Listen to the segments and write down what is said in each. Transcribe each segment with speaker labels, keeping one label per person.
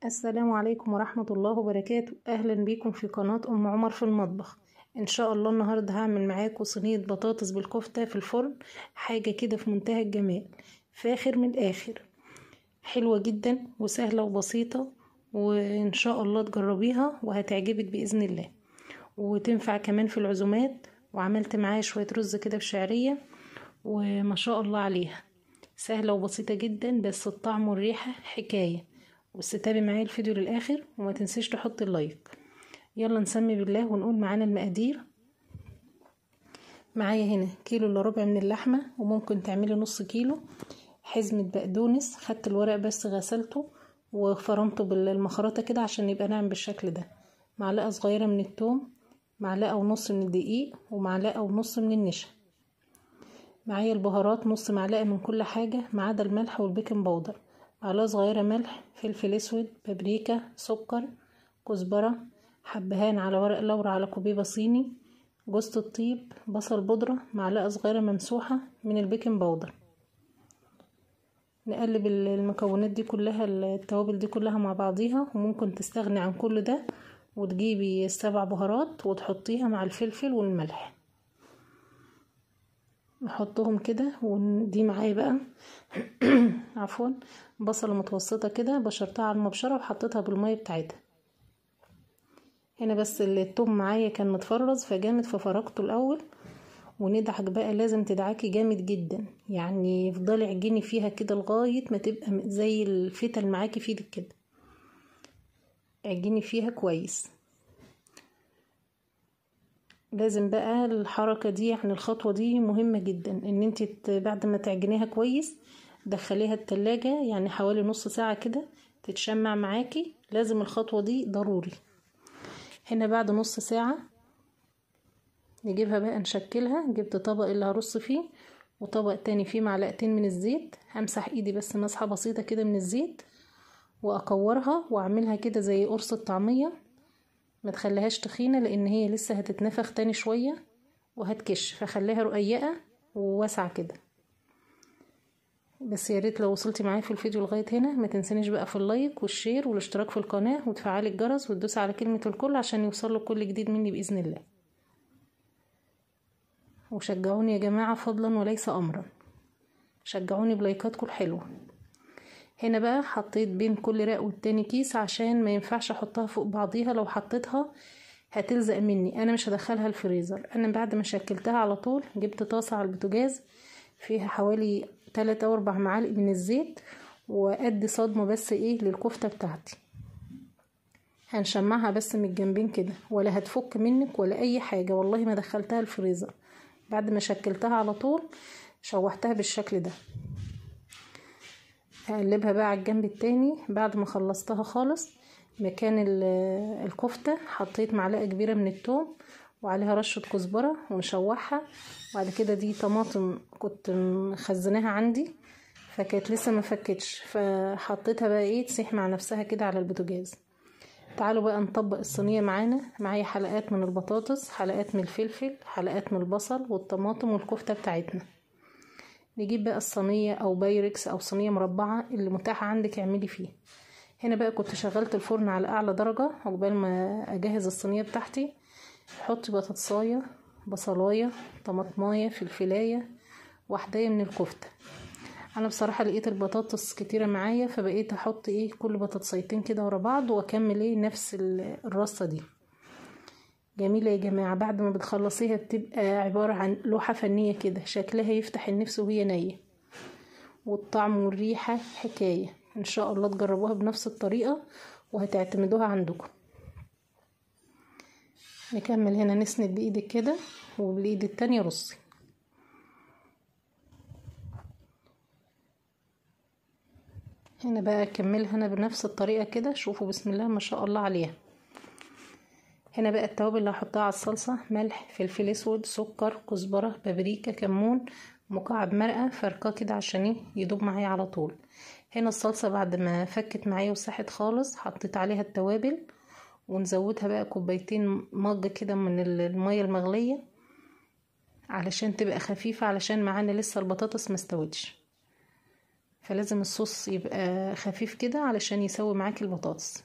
Speaker 1: السلام عليكم ورحمة الله وبركاته. أهلا بيكم في قناة أم عمر في المطبخ. إن شاء الله النهاردة هعمل معاكم صينية بطاطس بالكفتة في الفرن، حاجة كده في منتهى الجمال، فاخر من الآخر، حلوة جدا وسهلة وبسيطة، وإن شاء الله تجربيها وهتعجبك بإذن الله، وتنفع كمان في العزومات. وعملت معاها شوية رز كده بشعرية وما شاء الله عليها، سهلة وبسيطة جدا، بس الطعم والريحة حكاية. بس تابعي معايا الفيديو للآخر وما تنسيش تحط اللايك. يلا نسمي بالله ونقول معانا المقادير. معايا هنا كيلو الا ربع من اللحمة، وممكن تعملي نص كيلو. حزمة بقدونس، خدت الورق بس غسلته وفرمته بالمخرطة كده عشان يبقى ناعم بالشكل ده. معلقة صغيرة من التوم، معلقة ونص من الدقيق، ومعلقة ونص من النشا. معايا البهارات نص معلقة من كل حاجة ما عدا الملح والبيكنج باودر. معلقة صغيرة ملح، فلفل اسود، بابريكا، سكر، كزبرة، حبهان على ورق لورا على كوبيبة صيني، جوز الطيب، بصل بودرة، معلقة صغيرة ممسوحة من البيكنج باودر. نقلب المكونات دي كلها، التوابل دي كلها مع بعضيها، وممكن تستغني عن كل ده وتجيبي السبع بهارات وتحطيها مع الفلفل والملح. نحطهم كده. ودي معايا بقى عفوا بصلة متوسطة كده بشرتها على المبشرة وحطيتها بالمية بتاعتها. هنا بس التوم معايا كان متفرز فجامد ففركته الاول. وندعك بقى، لازم تدعكي جامد جدا، يعني افضلي عجيني فيها كده لغاية ما تبقى زي الفتل معاكي في ايدك كده، عجيني فيها كويس. لازم بقى الحركة دي، يعني الخطوة دي مهمة جدا، ان انت بعد ما تعجنيها كويس دخليها التلاجة يعني حوالي نص ساعة كده تتشمع معاكي. لازم الخطوة دي ضروري. هنا بعد نص ساعة نجيبها بقى نشكلها. جبت طبق اللي هرص فيه، وطبق تاني فيه معلقتين من الزيت. همسح ايدي بس مسحة بسيطة كده من الزيت، واكورها واعملها كده زي قرص الطعمية. ما تخليهاش تخينة لان هي لسه هتتنفخ تاني شوية وهتكش، فخليها رقيقة وواسعة كده. بس يا ريت لو وصلتي معايا في الفيديو لغاية هنا ما تنسانيش بقى في اللايك والشير والاشتراك في القناة وتفعلي الجرس وتدوسي على كلمة الكل عشان يوصلك كل جديد مني بإذن الله. وشجعوني يا جماعة فضلا وليس أمرا، شجعوني بلايكاتكم الحلوة. هنا بقى حطيت بين كل رق والتاني كيس عشان ما ينفعش احطها فوق بعضيها، لو حطيتها هتلزق مني. انا مش هدخلها الفريزر. انا بعد ما شكلتها على طول جبت طاسة على البوتاجاز فيها حوالي 3 أو 4 معالق من الزيت، وقد صدمة بس ايه للكفتة بتاعتي. هنشمعها بس من الجنبين كده، ولا هتفك منك ولا اي حاجة، والله ما دخلتها الفريزر. بعد ما شكلتها على طول شوحتها بالشكل ده. هقلبها بقى على الجنب التاني. بعد ما خلصتها خالص مكان الكفتة حطيت معلقة كبيرة من الثوم وعليها رشة كزبرة ونشوحها. وبعد كده دي طماطم كنت مخزناها عندي فكانت لسه ما فكتش، فحطيتها بقى ايه تسيح مع نفسها كده على البوتاجاز. تعالوا بقى نطبق الصينية معانا. معايا حلقات من البطاطس، حلقات من الفلفل، حلقات من البصل والطماطم والكفتة بتاعتنا. نجيب بقى الصينية او بايركس او صينية مربعة اللي متاحة عندك اعملي فيه. هنا بقى كنت شغلت الفرن على اعلى درجة عقبال ما اجهز الصينية بتاعتي. حطي بطاطساية، بصلاية، طماطماية، فلفلاية، واحداية من الكفتة. انا بصراحة لقيت البطاطس كتيرة معايا فبقيت احط ايه كل بطاطسيتين كده ورا بعض واكمل ايه نفس الرصة دي. جميلة يا جماعة. بعد ما بتخلصيها بتبقى عبارة عن لوحة فنية كده، شكلها يفتح النفس وهي نية، والطعم والريحة حكاية. ان شاء الله تجربوها بنفس الطريقة وهتعتمدوها عندكم. نكمل هنا نسند بايدك كده وبالايد التانية رصي. هنا بقى اكملها انا بنفس الطريقة كده. شوفوا بسم الله ما شاء الله عليها. هنا بقى التوابل اللي هحطها على الصلصة: ملح، فلفل اسود، سكر، كزبرة، بابريكا، كمون، مكعب مرقة فركاه كده عشان يدوب معايا على طول. هنا الصلصة بعد ما فكت معايا وساحت خالص حطيت عليها التوابل، ونزودها بقى كوبايتين مج كده من المية المغلية علشان تبقى خفيفة، علشان معانا لسه البطاطس مستوتش. فلازم الصوص يبقى خفيف كده علشان يسوي معاكي البطاطس.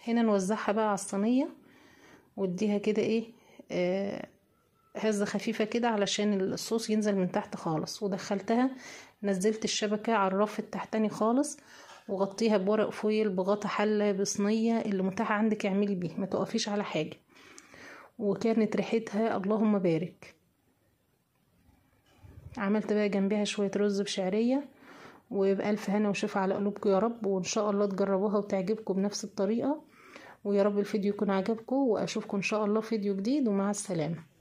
Speaker 1: هنا نوزعها بقى على الصينيه واديها كده ايه هزه خفيفه كده علشان الصوص ينزل من تحت خالص. ودخلتها نزلت الشبكه على الرف التحتاني خالص، وغطيها بورق فويل، بغطا حله، بصينيه، اللي متاحه عندك اعملي بيه، ما تقفيش على حاجه. وكانت ريحتها اللهم بارك. عملت بقى جنبها شويه رز بشعريه، وبألف هنا وشفا على قلوبكم يا رب، وان شاء الله تجربوها وتعجبكم بنفس الطريقه. ويا رب الفيديو يكون عجبكم، واشوفكم ان شاء الله فيديو جديد، ومع السلامه.